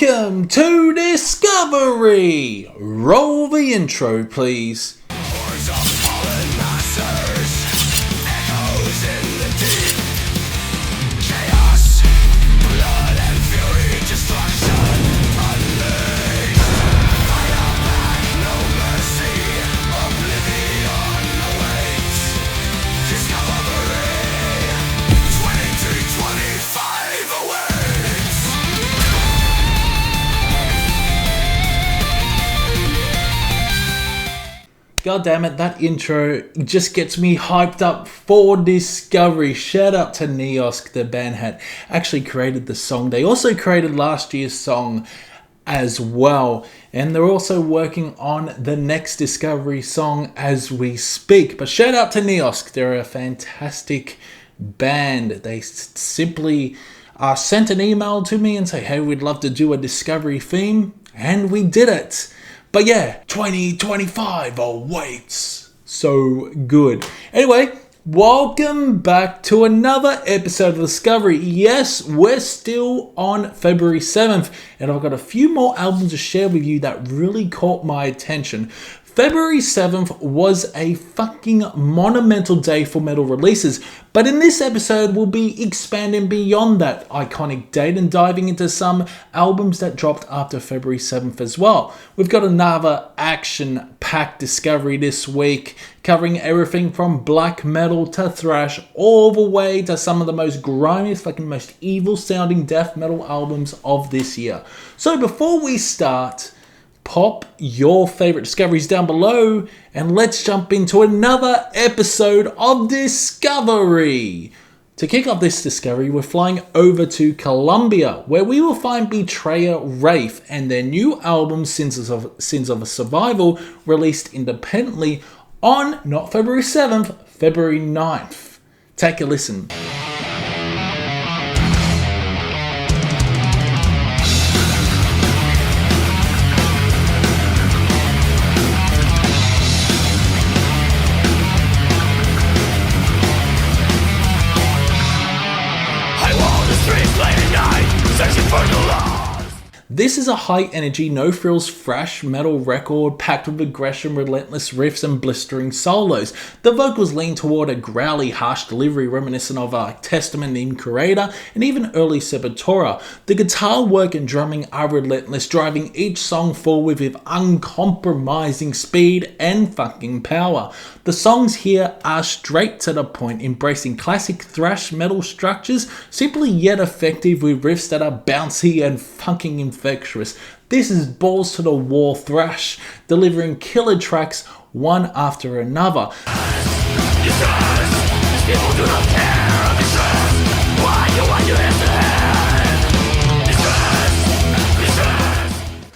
Welcome to Discovery! Roll the intro, please. God damn it, that intro just gets me hyped up for Discovery. Shout out to Neosk, the band had actually created the song. They also created last year's song as well. And they're also working on the next Discovery song as we speak. But shout out to Neosk, they're a fantastic band. They simply sent an email to me and say, hey, we'd love to do a Discovery theme. And we did it. But yeah, 2025 awaits. So good. Anyway, welcome back to another episode of Discovery. Yes, we're still on February 7th, and I've got a few more albums to share with you that really caught my attention. February 7th was a fucking monumental day for metal releases, but in this episode we'll be expanding beyond that iconic date and diving into some albums that dropped after February 7th as well. We've got another action-packed Discovery this week, covering everything from black metal to thrash, all the way to some of the most grimiest, fucking most evil-sounding death metal albums of this year. So before we start, pop your favorite discoveries down below and let's jump into another episode of Discovery. To kick off this discovery, we're flying over to Colombia, where we will find Betrayer Wraith and their new album Sins of a Survival, released independently on not February 7th, February 9th. Take a listen. This is a high-energy, no-frills thrash metal record packed with aggression, relentless riffs, and blistering solos. The vocals lean toward a growly, harsh delivery reminiscent of Testament in Creator and even early Sepultura. The guitar work and drumming are relentless, driving each song forward with uncompromising speed and fucking power. The songs here are straight to the point, embracing classic thrash metal structures, simply yet effective with riffs that are bouncy and fucking infectious. This is balls to the wall thrash, delivering killer tracks one after another.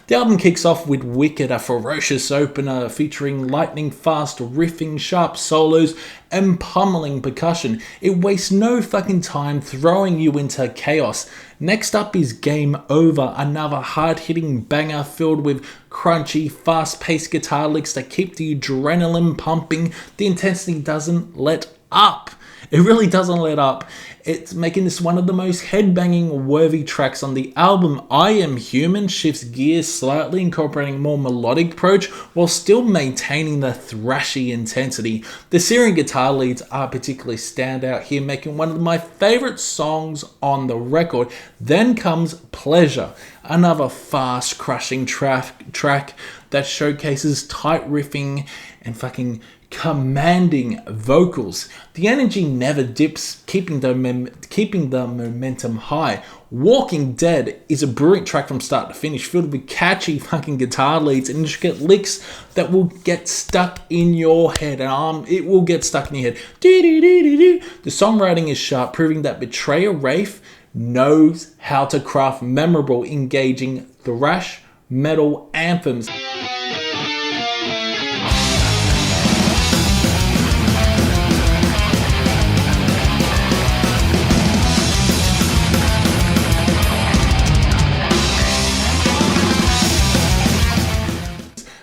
The album kicks off with Wicked, a ferocious opener featuring lightning-fast riffing, sharp solos, and pummeling percussion. It wastes no fucking time throwing you into chaos. Next up is Game Over, another hard-hitting banger filled with crunchy, fast-paced guitar licks that keep the adrenaline pumping. The intensity doesn't let up. It really doesn't let up. It's making this one of the most headbanging worthy tracks on the album. I Am Human shifts gears slightly, incorporating more melodic approach while still maintaining the thrashy intensity. The searing guitar leads are particularly standout here, making one of my favorite songs on the record. Then comes Pleasure, another fast crushing track that showcases tight riffing and fucking commanding vocals. The energy never dips, keeping the momentum high. Walking Dead is a brilliant track from start to finish, filled with catchy fucking guitar leads and intricate licks that will get stuck in your head. And it will get stuck in your head. The songwriting is sharp, proving that Betrayer Wraith knows how to craft memorable, engaging thrash metal anthems.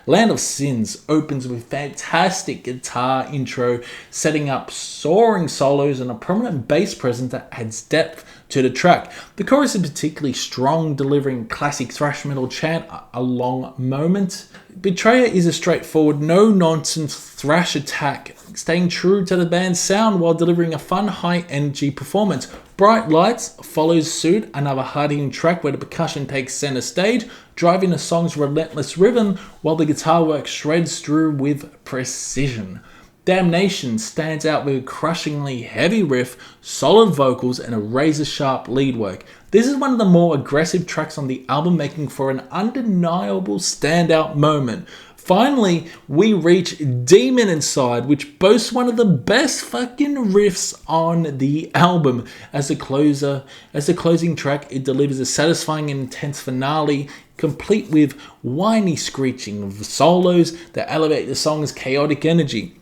Land of Sins opens with fantastic guitar intro, setting up soaring solos and a prominent bass presence that adds depth to the track. The chorus is particularly strong, delivering classic thrash metal chant a long moment. Betrayer is a straightforward, no-nonsense thrash attack, staying true to the band's sound while delivering a fun, high-energy performance. Bright Lights follows suit, another hard-hitting track where the percussion takes center stage, driving the song's relentless rhythm while the guitar work shreds through with precision. Damnation stands out with a crushingly heavy riff, solid vocals, and a razor-sharp lead work. This is one of the more aggressive tracks on the album, making for an undeniable standout moment. Finally, we reach Demon Inside, which boasts one of the best fucking riffs on the album. As the closing track, it delivers a satisfying and intense finale, complete with whiny screeching solos that elevate the song's chaotic energy.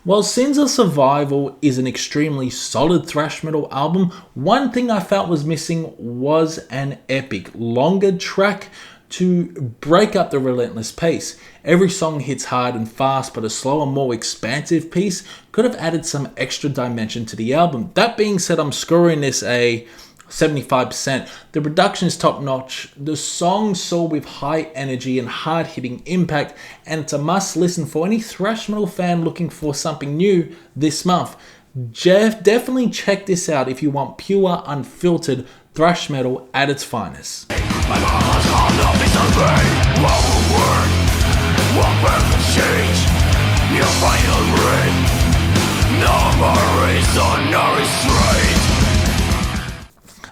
While Sins of Survival is an extremely solid thrash metal album, one thing I felt was missing was an epic, longer track to break up the relentless pace. Every song hits hard and fast, but a slower, more expansive piece could have added some extra dimension to the album. That being said, I'm scoring this a 75%. The production is top notch. The songs soar with high energy and hard hitting impact, and it's a must listen for any thrash metal fan looking for something new this month. Definitely check this out if you want pure, unfiltered thrash metal at its finest.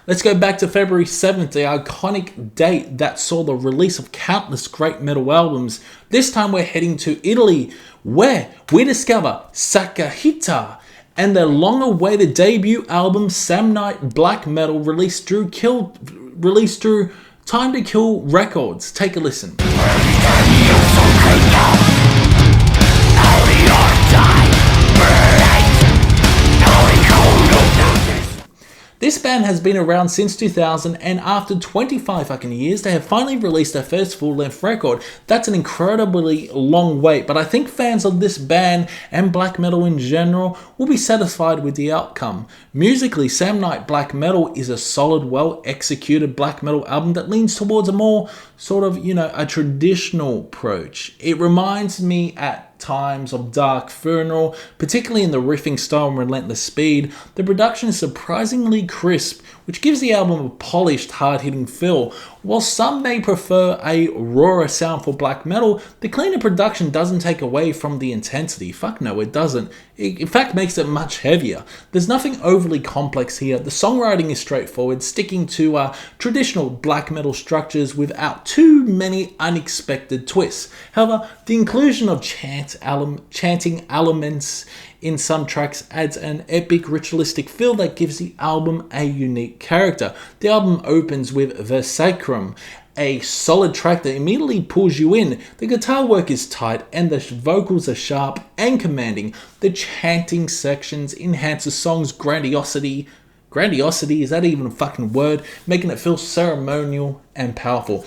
Let's go back to February 7th, the iconic date that saw the release of countless great metal albums. This time we're heading to Italy, where we discover Sakahiter and their long-awaited debut album Samnite Black Metal, released through Time to Kill Records. Take a listen. This band has been around since 2000, and after 25 fucking years, they have finally released their first full-length record. That's an incredibly long wait, but I think fans of this band and black metal in general will be satisfied with the outcome. Musically, Samnite Black Metal is a solid, well-executed black metal album that leans towards a more sort of, a traditional approach. It reminds me at times of Dark Funeral, particularly in the riffing style and relentless speed. The production is surprisingly crisp, which gives the album a polished, hard-hitting feel. While some may prefer a rawer sound for black metal, the cleaner production doesn't take away from the intensity. Fuck no, it doesn't. It, in fact, makes it much heavier. There's nothing overly complex here. The songwriting is straightforward, sticking to traditional black metal structures without too many unexpected twists. However, the inclusion of chanting elements in some tracks adds an epic ritualistic feel that gives the album a unique character. The album opens with The Sacrum, a solid track that immediately pulls you in. The guitar work is tight and the vocals are sharp and commanding. The chanting sections enhance the song's grandiosity. Grandiosity, is that even a fucking word? Making it feel ceremonial and powerful.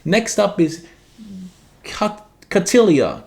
Next up is Cutilia,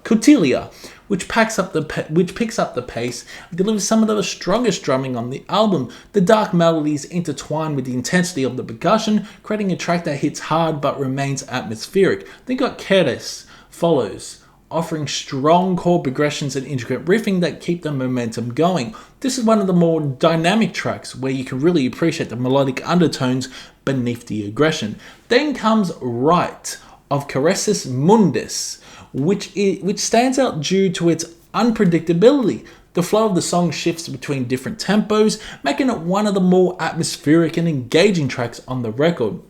which picks up the pace and delivers some of the strongest drumming on the album. The dark melodies intertwine with the intensity of the percussion, creating a track that hits hard but remains atmospheric. Then got Keres follows, offering strong chord progressions and intricate riffing that keep the momentum going. This is one of the more dynamic tracks where you can really appreciate the melodic undertones beneath the aggression. Then comes Right of Caressus Mundus, which stands out due to its unpredictability. The flow of the song shifts between different tempos, making it one of the more atmospheric and engaging tracks on the record.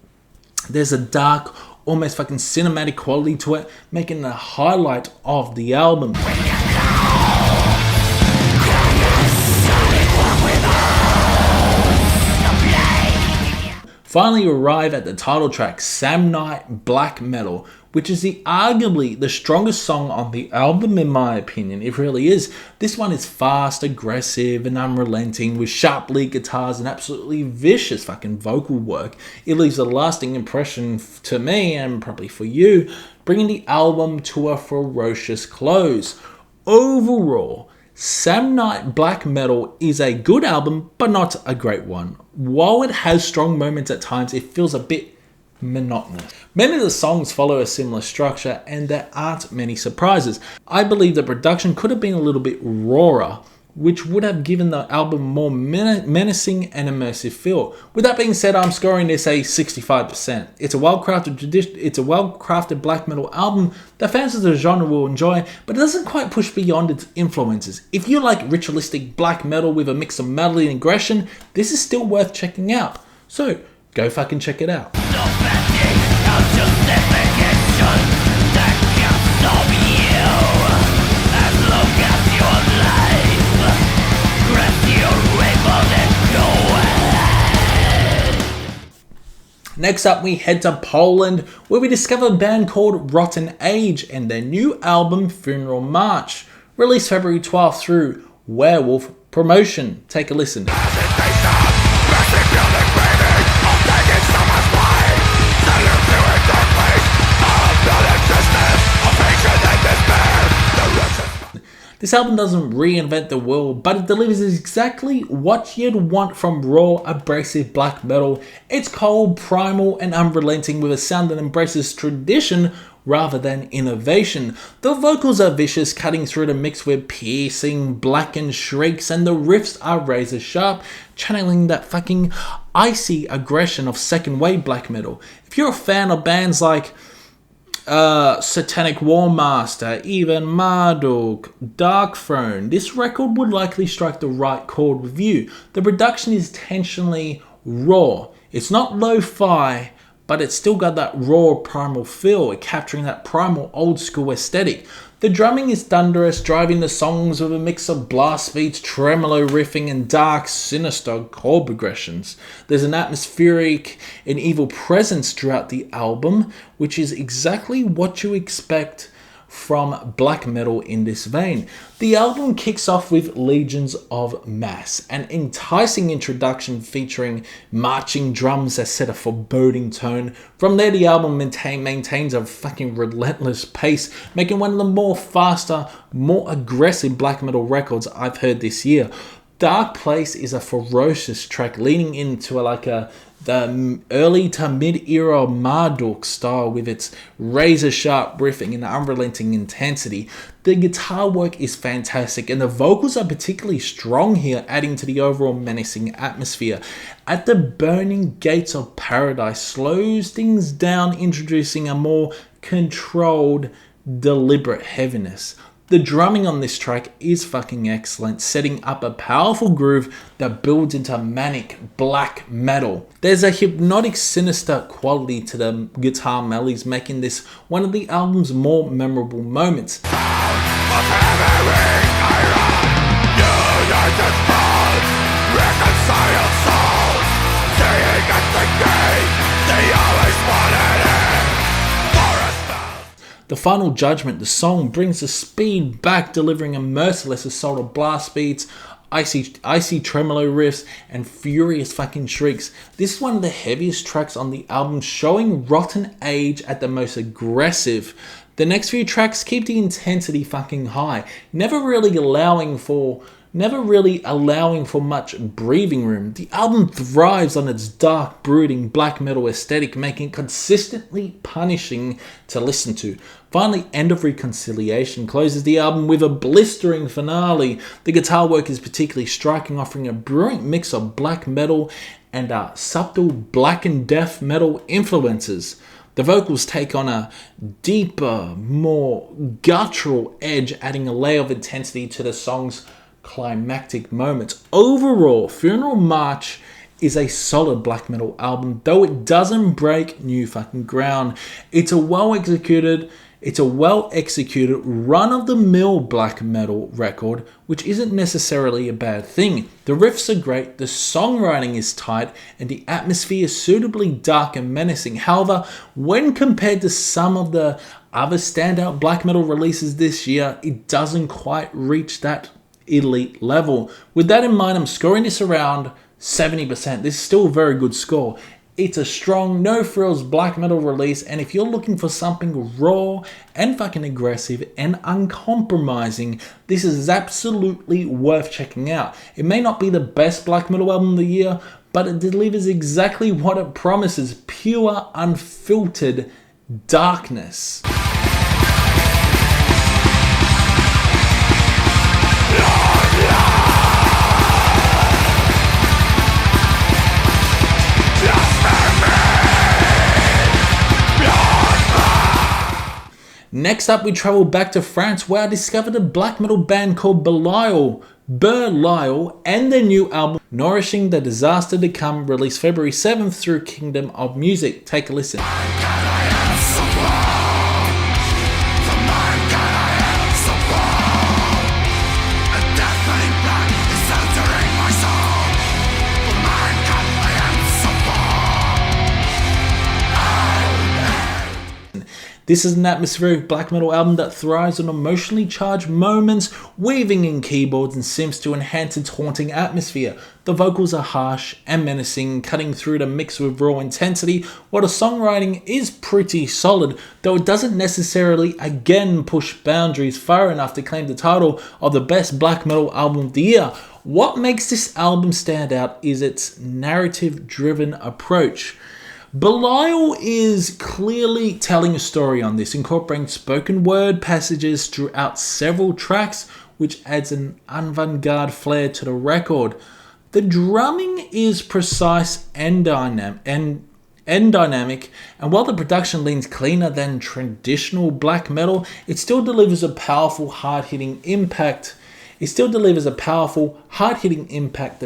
There's a dark, almost fucking cinematic quality to it, making it a highlight of the album. Finally arrive at the title track, Samnite Black Metal, which is arguably the strongest song on the album in my opinion. It really is. This one is fast, aggressive, and unrelenting, with sharp lead guitars and absolutely vicious fucking vocal work. It leaves a lasting impression to me, and probably for you, bringing the album to a ferocious close. Overall, Samnite Black Metal is a good album, but not a great one. While it has strong moments at times, it feels a bit monotonous. Many of the songs follow a similar structure, and there aren't many surprises. I believe the production could have been a little bit rawer, which would have given the album more menacing and immersive feel. With that being said, I'm scoring this a 65%. It's a well-crafted black metal album that fans of the genre will enjoy, but it doesn't quite push beyond its influences. If you like ritualistic black metal with a mix of melody and aggression, this is still worth checking out. So, go fucking check it out. Next up, we head to Poland, where we discover a band called Rotten Age and their new album, Funeral March, released February 12th through Werewolf Promotion. Take a listen. This album doesn't reinvent the wheel, but it delivers exactly what you'd want from raw, abrasive black metal. It's cold, primal, and unrelenting with a sound that embraces tradition rather than innovation. The vocals are vicious, cutting through the mix with piercing, blackened shrieks, and the riffs are razor sharp, channeling that fucking icy aggression of second wave black metal. If you're a fan of bands like Satanic Warmaster, even Marduk, Dark Throne, this record would likely strike the right chord with you. The production is intentionally raw. It's not lo-fi, but it's still got that raw primal feel, capturing that primal old school aesthetic. The drumming is thunderous, driving the songs with a mix of blast beats, tremolo riffing, and dark, sinister chord progressions. There's an atmospheric and evil presence throughout the album, which is exactly what you expect from black metal in this vein. The album kicks off with Legions of Mass, an enticing introduction featuring marching drums that set a foreboding tone. From there, the album maintains a fucking relentless pace, making one of the more faster, more aggressive black metal records I've heard this year. Dark Place is a ferocious track leaning into the early to mid-era Marduk style with its razor-sharp riffing and unrelenting intensity. The guitar work is fantastic and the vocals are particularly strong here, adding to the overall menacing atmosphere. At the Burning Gates of Paradise slows things down, introducing a more controlled, deliberate heaviness. The drumming on this track is fucking excellent, setting up a powerful groove that builds into manic black metal. There's a hypnotic, sinister quality to the guitar melodies, making this one of the album's more memorable moments. The Final Judgment, the song, brings the speed back, delivering a merciless assault of blast beats, icy tremolo riffs, and furious fucking shrieks. This is one of the heaviest tracks on the album, showing Rotten Age at the most aggressive. The next few tracks keep the intensity fucking high, never really allowing for much breathing room. The album thrives on its dark, brooding black metal aesthetic, making it consistently punishing to listen to. Finally, End of Reconciliation closes the album with a blistering finale. The guitar work is particularly striking, offering a brilliant mix of black metal and subtle black and death metal influences. The vocals take on a deeper, more guttural edge, adding a layer of intensity to the song's climactic moments. Overall, Funeral March is a solid black metal album, though it doesn't break new fucking ground. It's a well executed run-of-the-mill black metal record, which isn't necessarily a bad thing. The riffs are great, the songwriting is tight, and the atmosphere is suitably dark and menacing. However, when compared to some of the other standout black metal releases this year, it doesn't quite reach that elite level. With that in mind, I'm scoring this around 70%. This is still a very good score. It's a strong, no frills black metal release, and if you're looking for something raw and fucking aggressive and uncompromising, this is absolutely worth checking out. It may not be the best black metal album of the year, but it delivers exactly what it promises: pure, unfiltered darkness. Next up, we travel back to France, where I discovered a black metal band called Berlial, and their new album, Nourishing, the Disaster to Come, released February 7th through Kingdom of Music. Take a listen. This is an atmospheric black metal album that thrives on emotionally charged moments, weaving in keyboards and synths to enhance its haunting atmosphere. The vocals are harsh and menacing, cutting through to mix with raw intensity, while the songwriting is pretty solid, though it doesn't necessarily again push boundaries far enough to claim the title of the best black metal album of the year. What makes this album stand out is its narrative-driven approach. Berlial is clearly telling a story on this, incorporating spoken word passages throughout several tracks, which adds an avant-garde flair to the record. The drumming is precise and dynamic, and while the production leans cleaner than traditional black metal, it still delivers a powerful, hard-hitting impact. That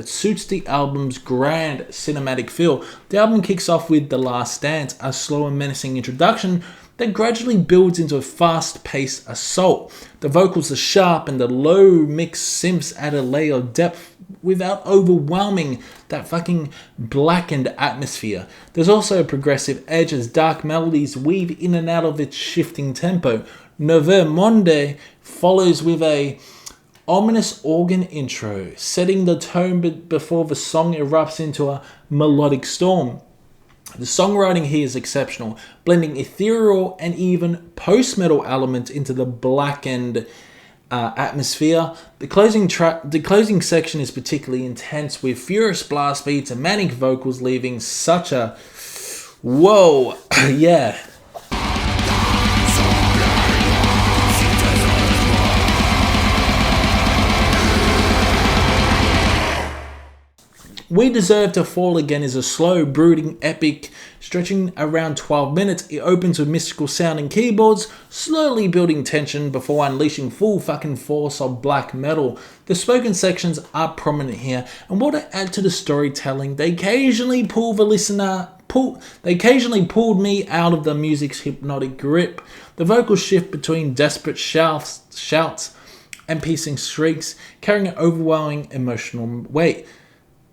suits the album's grand cinematic feel. The album kicks off with The Last Dance, a slow and menacing introduction that gradually builds into a fast-paced assault. The vocals are sharp, and the low-mixed synths add a layer of depth without overwhelming that fucking blackened atmosphere. There's also a progressive edge as dark melodies weave in and out of its shifting tempo. Nouveau Monde follows with a ominous organ intro, setting the tone before the song erupts into a melodic storm. The songwriting here is exceptional, blending ethereal and even post-metal elements into the blackened atmosphere. The closing section is particularly intense, with furious blast beats and manic vocals leaving such a whoa, yeah. We Deserve to Fall Again is a slow, brooding epic stretching around 12 minutes. It opens with mystical sounding keyboards, slowly building tension before unleashing full fucking force of black metal. The spoken sections are prominent here, and what to add to the storytelling, they occasionally pulled me out of the music's hypnotic grip. The vocals shift between desperate shouts and piercing shrieks, carrying an overwhelming emotional weight.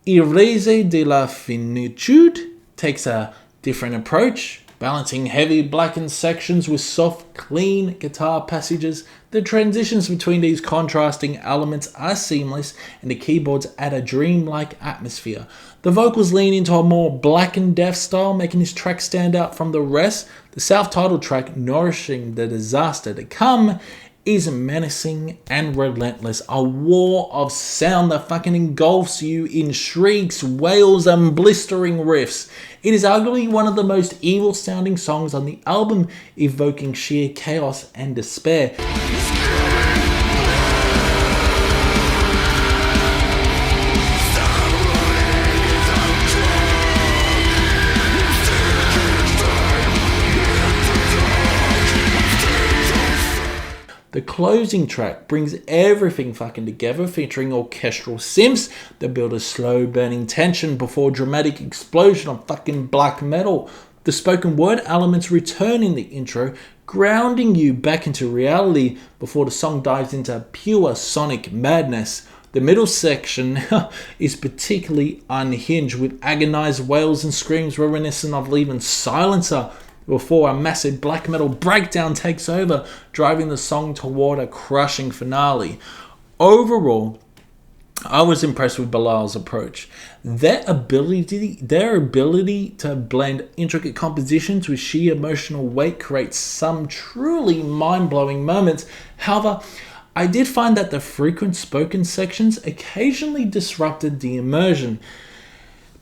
Erebe de la Finitude takes a different approach, balancing heavy blackened sections with soft, clean guitar passages. The transitions between these contrasting elements are seamless, and the keyboards add a dreamlike atmosphere. The vocals lean into a more black and death style, making this track stand out from the rest. The self-titled track, Nourishing, the Disaster to Come, is menacing and relentless, a war of sound that fucking engulfs you in shrieks, wails, and blistering riffs. It is arguably one of the most evil sounding songs on the album, evoking sheer chaos and despair. The closing track brings everything fucking together, featuring orchestral synths that build a slow burning tension before a dramatic explosion of fucking black metal. The spoken word elements return in the intro, grounding you back into reality before the song dives into pure sonic madness. The middle section is particularly unhinged, with agonized wails and screams reminiscent of even Silencer, before a massive black metal breakdown takes over, driving the song toward a crushing finale. Overall, I was impressed with Berlial's approach. Their ability to blend intricate compositions with sheer emotional weight creates some truly mind-blowing moments. However, I did find that the frequent spoken sections occasionally disrupted the immersion,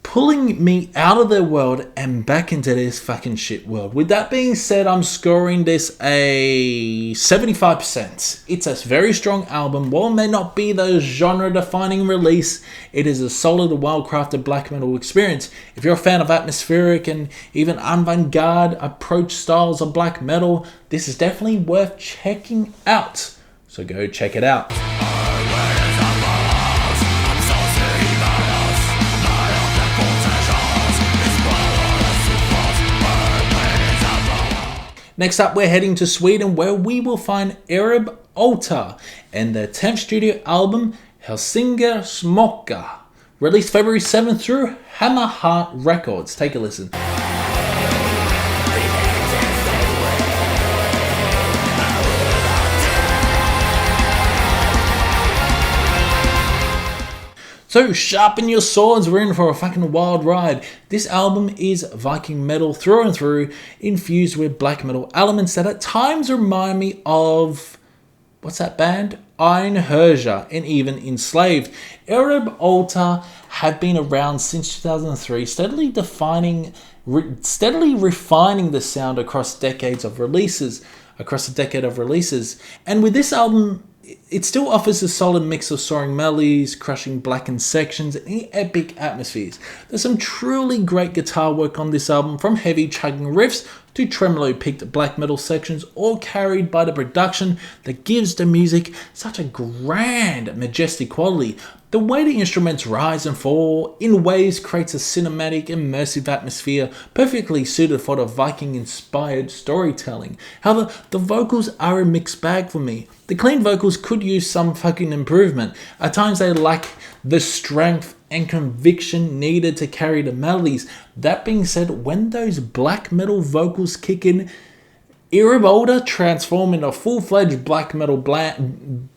pulling me out of their world and back into this fucking shit world. With that being said, I'm scoring this a 75%. It's a very strong album. While it may not be the genre-defining release, it is a solid, well-crafted black metal experience. If you're a fan of atmospheric and even avant-garde approach styles of black metal, this is definitely worth checking out. So go check it out. Next up, we're heading to Sweden, where we will find Ereb Altor and their 10th studio album, Hälsingemörker, released February 7th through Hammerheart Records. Take a listen. So sharpen your swords, we're in for a fucking wild ride. This album is Viking metal through and through, infused with black metal elements that at times remind me of, what's that band? Einherjar, and even Enslaved. Ereb Altor have been around since 2003, steadily refining the sound across a decade of releases. And with this album, it still offers a solid mix of soaring melodies, crushing blackened sections, and epic atmospheres. There's some truly great guitar work on this album, from heavy chugging riffs to tremolo-picked black metal sections, all carried by the production that gives the music such a grand, majestic quality. The way the instruments rise and fall in waves creates a cinematic, immersive atmosphere perfectly suited for the Viking-inspired storytelling. However, the vocals are a mixed bag for me. The clean vocals could use some fucking improvement. At times they lack the strength and conviction needed to carry the melodies. That being said, when those black metal vocals kick in, Ereb Altor transform into a full-fledged black metal band,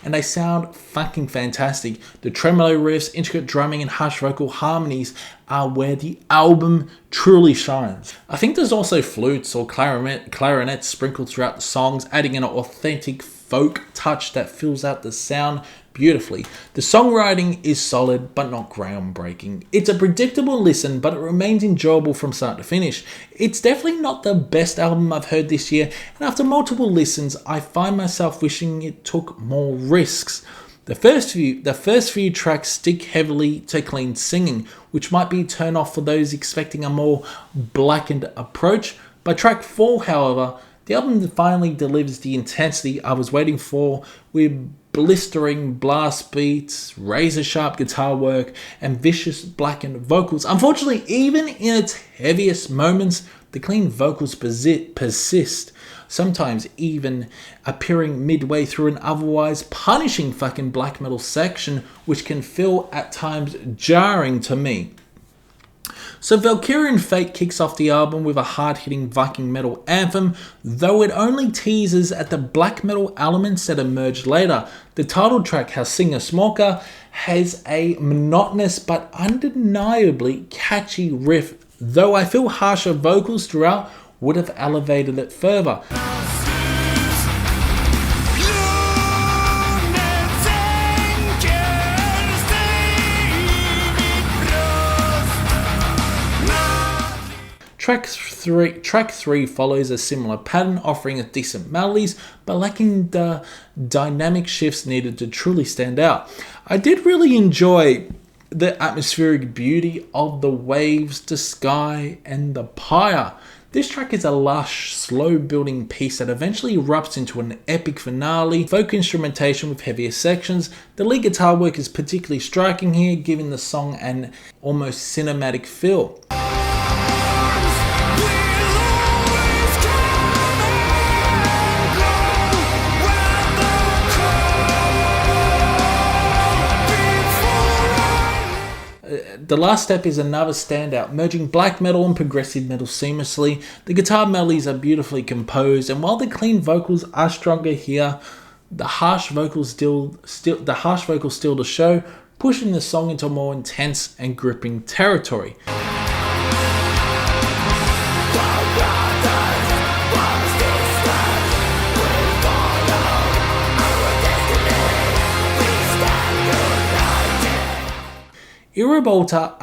and they sound fucking fantastic. The tremolo riffs, intricate drumming, and harsh vocal harmonies are where the album truly shines. I think there's also flutes or clarinets sprinkled throughout the songs, adding an authentic folk touch that fills out the sound beautifully. The songwriting is solid but not groundbreaking. It's a predictable listen, but it remains enjoyable from start to finish. It's definitely not the best album I've heard this year, and after multiple listens, I find myself wishing it took more risks. The first few tracks stick heavily to clean singing, which might be a turn off for those expecting a more blackened approach. By track 4, however, the album finally delivers the intensity I was waiting for, with blistering blast beats, razor-sharp guitar work, and vicious blackened vocals. Unfortunately, even in its heaviest moments, the clean vocals persist, sometimes even appearing midway through an otherwise punishing fucking black metal section, which can feel at times jarring to me. So Valkyrian Fate kicks off the album with a hard-hitting Viking metal anthem, though it only teases at the black metal elements that emerge later. The title track, Hälsingemörker, has a monotonous but undeniably catchy riff, though I feel harsher vocals throughout would have elevated it further. Track 3 follows a similar pattern, offering a decent melodies, but lacking the dynamic shifts needed to truly stand out. I did really enjoy the atmospheric beauty of the waves, the sky, and the pyre. This track is a lush, slow-building piece that eventually erupts into an epic finale, folk instrumentation with heavier sections. The lead guitar work is particularly striking here, giving the song an almost cinematic feel. The last step is another standout, merging black metal and progressive metal seamlessly. The guitar melodies are beautifully composed, and while the clean vocals are stronger here, The harsh vocals still the show, pushing the song into a more intense and gripping territory. Ereb Altor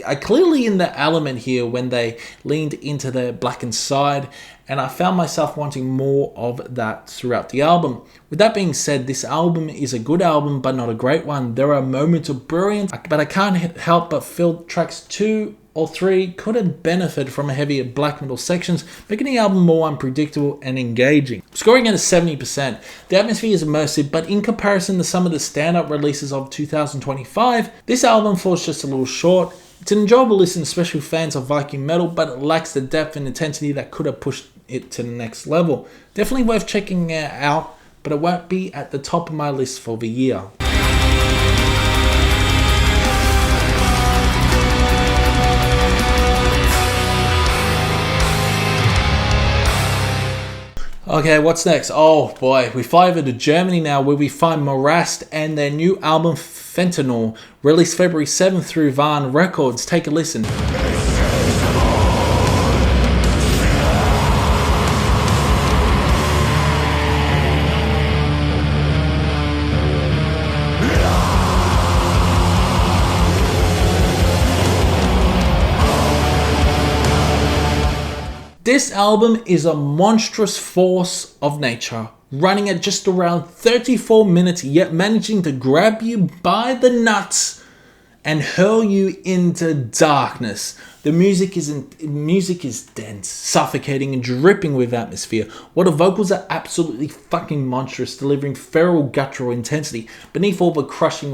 are clearly in the element here when they leaned into the blackened side, and I found myself wanting more of that throughout the album. With that being said, this album is a good album, but not a great one. There are moments of brilliance, but I can't help but feel tracks 2 or 3 could have benefited from a heavier black metal sections, making the album more unpredictable and engaging. Scoring at a 70%, the atmosphere is immersive, but in comparison to some of the stand-up releases of 2025, this album falls just a little short. It's an enjoyable listen, especially fans of Viking metal, but it lacks the depth and intensity that could have pushed it to the next level. Definitely worth checking it out, but it won't be at the top of my list for the year. Okay, what's next? Oh boy, we fly over to Germany now, where we find Morast and their new album Fentanyl, released February 7th through Varn Records. Take a listen. This album is a monstrous force of nature, running at just around 34 minutes, yet managing to grab you by the nuts and hurl you into darkness. The music is dense, suffocating, and dripping with atmosphere, while the vocals are absolutely fucking monstrous, delivering feral guttural intensity. Beneath all the crushing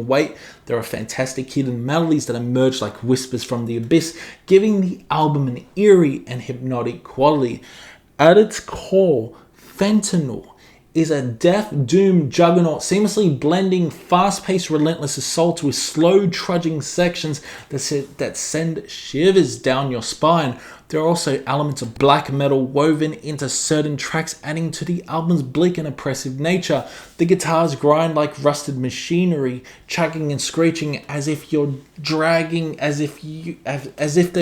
weight, there are fantastic hidden melodies that emerge like whispers from the abyss, giving the album an eerie and hypnotic quality. At its core, Fentanyl is a death doom juggernaut, seamlessly blending fast-paced relentless assaults with slow trudging sections that send shivers down your spine. There are also elements of black metal woven into certain tracks, adding to the album's bleak and oppressive nature. The guitars grind like rusted machinery, chugging and screeching as if they're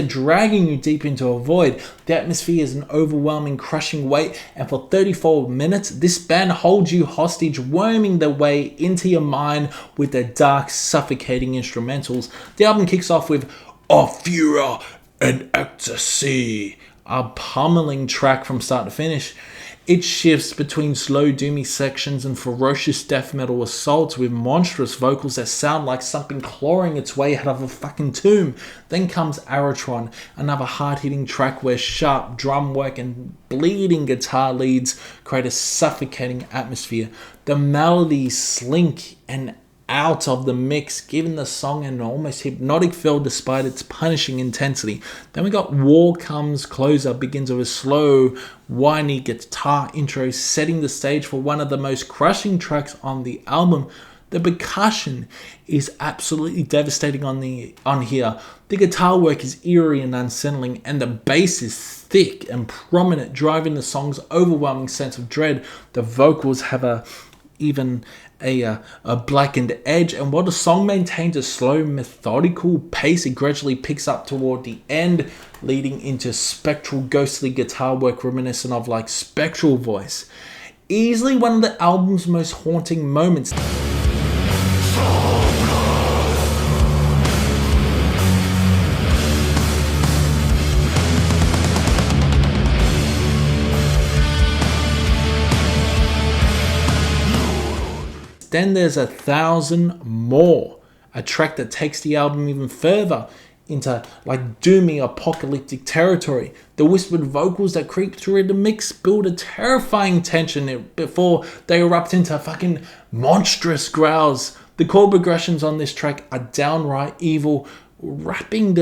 dragging you deep into a void. The atmosphere is an overwhelming, crushing weight, and for 34 minutes, this band holds you hostage, worming their way into your mind with their dark, suffocating instrumentals. The album kicks off with "A Furor and Ecstasy," a pummeling track from start to finish. It shifts between slow, doomy sections and ferocious death metal assaults with monstrous vocals that sound like something clawing its way out of a fucking tomb. Then comes Aratron, another hard-hitting track where sharp drum work and bleeding guitar leads create a suffocating atmosphere. The melodies slink and out of the mix, giving the song an almost hypnotic feel despite its punishing intensity. Then we got War Comes Closer, begins with a slow, whiny guitar intro, setting the stage for one of the most crushing tracks on the album. The percussion is absolutely devastating on here. The guitar work is eerie and unsettling, and the bass is thick and prominent, driving the song's overwhelming sense of dread. The vocals have even a blackened edge, and while the song maintains a slow, methodical pace, it gradually picks up toward the end, leading into spectral, ghostly guitar work reminiscent of like Spectral Voice. Easily one of the album's most haunting moments. Then there's 1,000 More, a track that takes the album even further into like doomy apocalyptic territory. The whispered vocals that creep through the mix build a terrifying tension before they erupt into fucking monstrous growls. The chord progressions on this track are downright evil, wrapping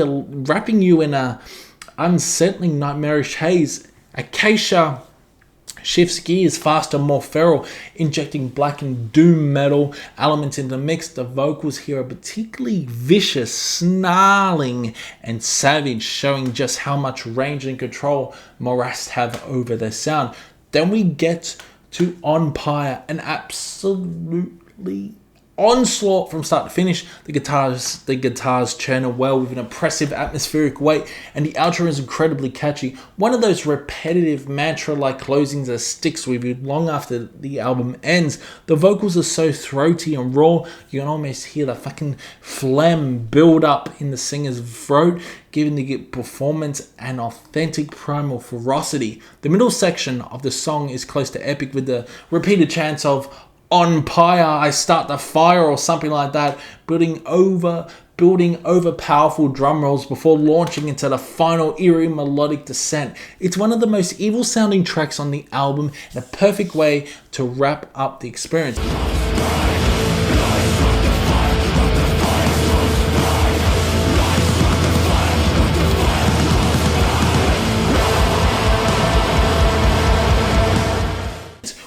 you in a unsettling nightmarish haze. Acacia shifts gears faster, more feral, injecting black and doom metal elements into the mix. The vocals here are particularly vicious, snarling, and savage, showing just how much range and control Morast have over their sound. Then we get to Empire, an absolutely onslaught from start to finish. The guitars churn well with an oppressive atmospheric weight, and the outro is incredibly catchy. One of those repetitive mantra-like closings that sticks with you long after the album ends. The vocals are so throaty and raw, you can almost hear the fucking phlegm build up in the singer's throat, giving the performance an authentic primal ferocity. The middle section of the song is close to epic with the repeated chants of "On pyre, I start the fire," or something like that, building over powerful drum rolls before launching into the final eerie melodic descent. It's one of the most evil sounding tracks on the album and a perfect way to wrap up the experience.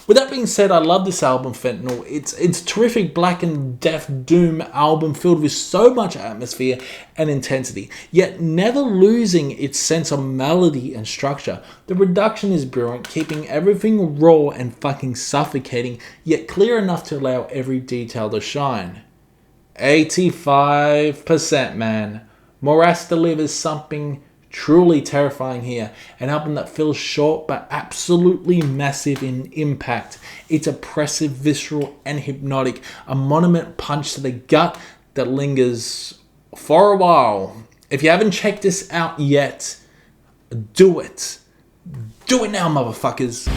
With that being said, I love this album, Fentanyl. It's terrific black and death doom album filled with so much atmosphere and intensity, yet never losing its sense of melody and structure. The production is brilliant, keeping everything raw and fucking suffocating, yet clear enough to allow every detail to shine. 85%, man. Morast delivers something truly terrifying here. An album that feels short but absolutely massive in impact. It's oppressive, visceral, and hypnotic. A monument punch to the gut that lingers for a while. If you haven't checked this out yet, do it. Do it now, motherfuckers.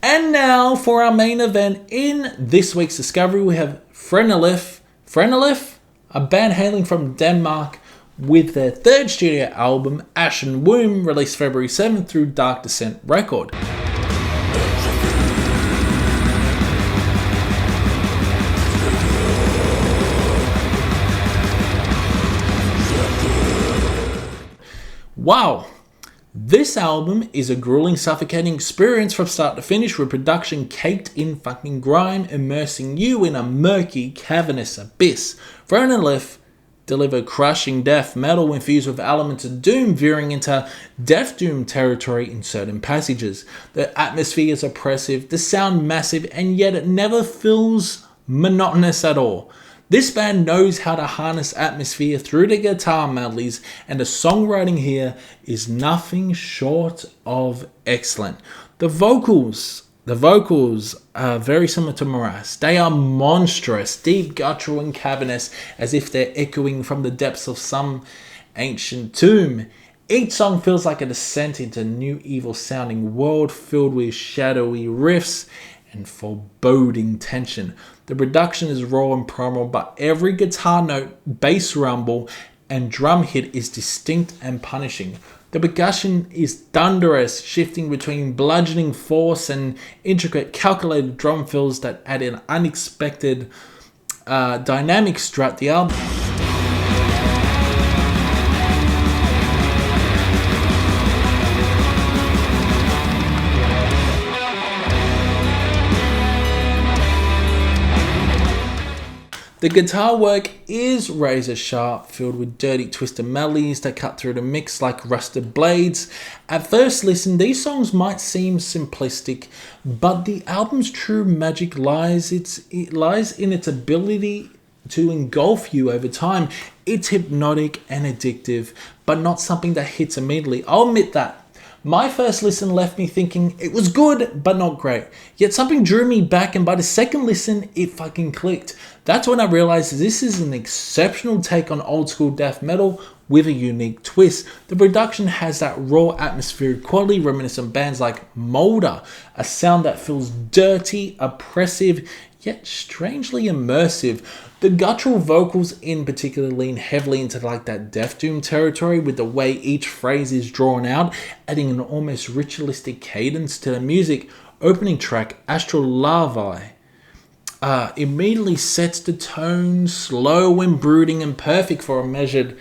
And now for our main event in this week's discovery, we have Phrenelith, a band hailing from Denmark, with their third studio album, Ashen, released February 7th through Dark Descent Record. Wow. This album is a grueling, suffocating experience from start to finish, with production caked in fucking grime, immersing you in a murky, cavernous abyss. Phrenelith deliver crushing death metal infused with elements of doom, veering into death doom territory in certain passages. The atmosphere is oppressive, the sound massive, and yet it never feels monotonous at all. This band knows how to harness atmosphere through the guitar melodies, and the songwriting here is nothing short of excellent. The vocals are very similar to Morast. They are monstrous, deep, guttural, and cavernous, as if they're echoing from the depths of some ancient tomb. Each song feels like a descent into a new evil-sounding world filled with shadowy riffs and foreboding tension. The production is raw and primal, but every guitar note, bass rumble, and drum hit is distinct and punishing. The percussion is thunderous, shifting between bludgeoning force and intricate calculated drum fills that add an unexpected dynamics throughout the album. The guitar work is razor sharp, filled with dirty twisted melodies that cut through the mix like rusted blades. At first listen, these songs might seem simplistic, but the album's true magic lies in its ability to engulf you over time. It's hypnotic and addictive, but not something that hits immediately. I'll admit that. My first listen left me thinking it was good, but not great. Yet something drew me back, and by the second listen, it fucking clicked. That's when I realized this is an exceptional take on old school death metal with a unique twist. The production has that raw atmospheric quality reminiscent of bands like Molder, a sound that feels dirty, oppressive, yet strangely immersive. The guttural vocals in particular lean heavily into like that death doom territory, with the way each phrase is drawn out, adding an almost ritualistic cadence to the music. Opening track, Astral Larvae, immediately sets the tone, slow and brooding and perfect for a measured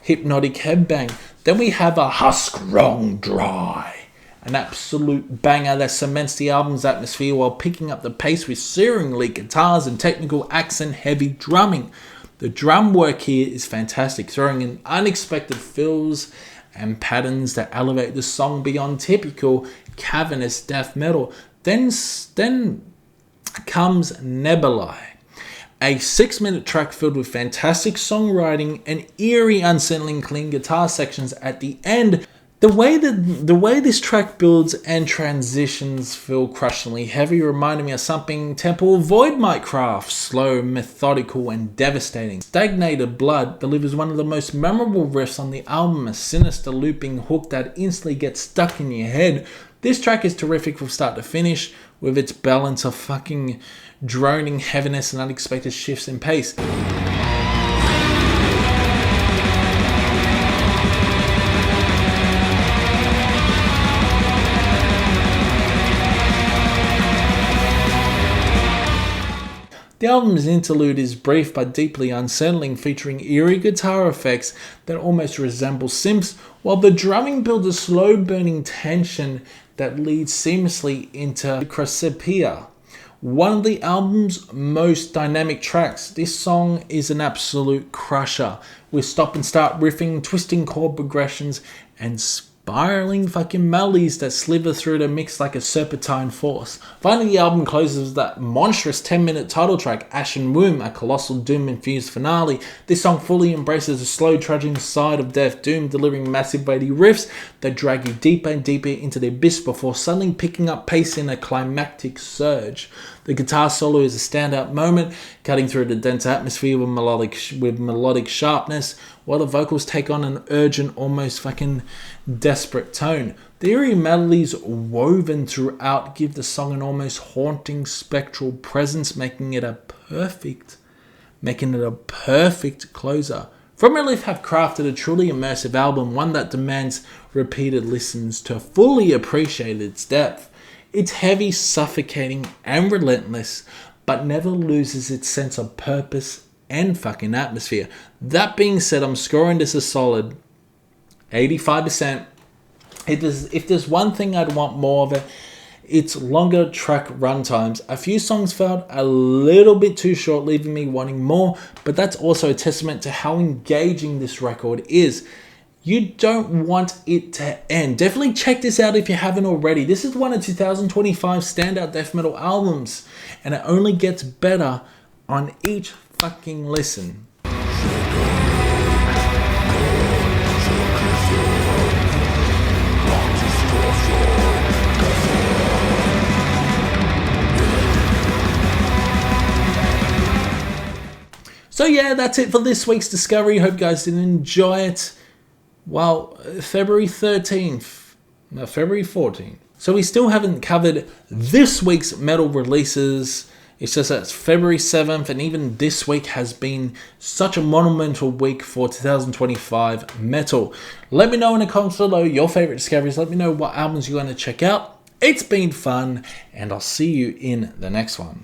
hypnotic headbang. Then we have a Husk Wrong Dry, an absolute banger that cements the album's atmosphere while picking up the pace with searing lead guitars and technical accent-heavy drumming. The drum work here is fantastic, throwing in unexpected fills and patterns that elevate the song beyond typical cavernous death metal. Then comes Nebulae, a 6-minute track filled with fantastic songwriting and eerie, unsettling clean guitar sections at the end. The way this track builds and transitions feel crushingly heavy, reminding me of something Temple Void might craft. Slow, methodical, and devastating. Stagnated Blood delivers one of the most memorable riffs on the album, a sinister looping hook that instantly gets stuck in your head. This track is terrific from start to finish, with its balance of fucking droning heaviness and unexpected shifts in pace. The album's interlude is brief but deeply unsettling, featuring eerie guitar effects that almost resemble synths, while the drumming builds a slow-burning tension that leads seamlessly into Crescipia, one of the album's most dynamic tracks. This song is an absolute crusher, with stop-and-start riffing, twisting chord progressions, and spiraling fucking melodies that slither through the mix like a serpentine force. Finally, the album closes with that monstrous 10-minute title track, Ashen, a colossal doom-infused finale. This song fully embraces the slow, trudging side of Death Doom, delivering massive weighty riffs that drag you deeper and deeper into the abyss before suddenly picking up pace in a climactic surge. The guitar solo is a standout moment, cutting through the dense atmosphere with melodic sharpness, while the vocals take on an urgent, almost fucking desperate tone. The eerie melodies woven throughout give the song an almost haunting, spectral presence, making it a perfect closer. Phrenelith have crafted a truly immersive album, one that demands repeated listens to fully appreciate its depth. It's heavy, suffocating, and relentless, but never loses its sense of purpose and fucking atmosphere. That being said, I'm scoring this a solid 85%. If there's one thing I'd want more of it, it's longer track runtimes. A few songs felt a little bit too short, leaving me wanting more, but that's also a testament to how engaging this record is. You don't want it to end. Definitely check this out if you haven't already. This is one of 2025's standout death metal albums, and it only gets better on each fucking listen. So yeah, that's it for this week's Discovery. Hope you guys did enjoy it. Well, February 14th. So we still haven't covered this week's metal releases. It's just that it's February 7th, and even this week has been such a monumental week for 2025 metal. Let me know in the comments below your favorite discoveries. Let me know what albums you're going to check out. It's been fun, and I'll see you in the next one.